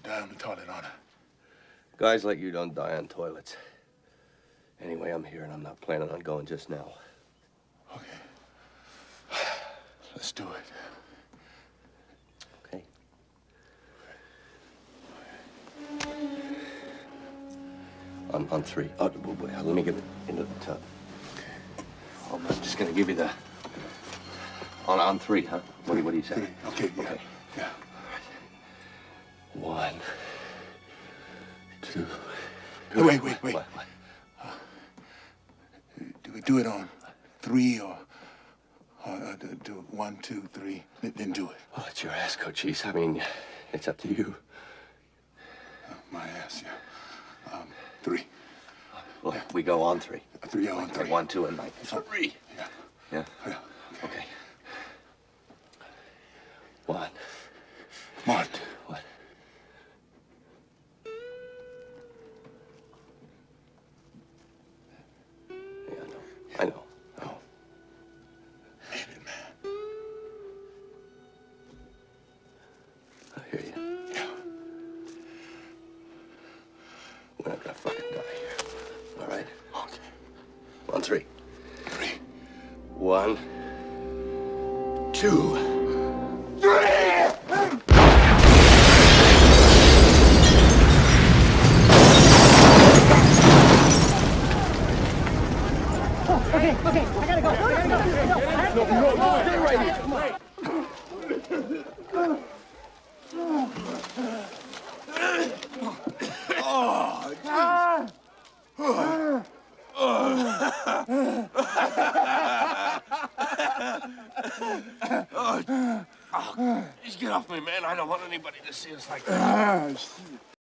die on the toilet, on it. Guys like you don't die on toilets. Anyway, I'm here and I'm not planning on going just now. Okay. Let's do it. Okay. On three. Oh, wait, let me get it into the tub. Okay. I'm just gonna give you the... On three, huh? What do you say? Three. Okay, yeah. Okay. Yeah. 1, 2... Hey, wait. What? Do we do it on 3 or do 1, 2, 3, then do it? Well, it's your ass, Cochise. I mean, it's up to you. My ass, yeah. 3. Well, yeah. We go on 3. 3 on 3. 1, 2, and 9. 3. Yeah. Yeah? Yeah. Okay. 1. Mart. What? Yeah, I know. Oh. Maybe, man. I hear you. Yeah. We're not gonna fucking die here. All right? Okay. On 3. 3. 1, 2, 3! Okay, I gotta go. No, stay right here. Just get off me, man. I don't want anybody to see us like that.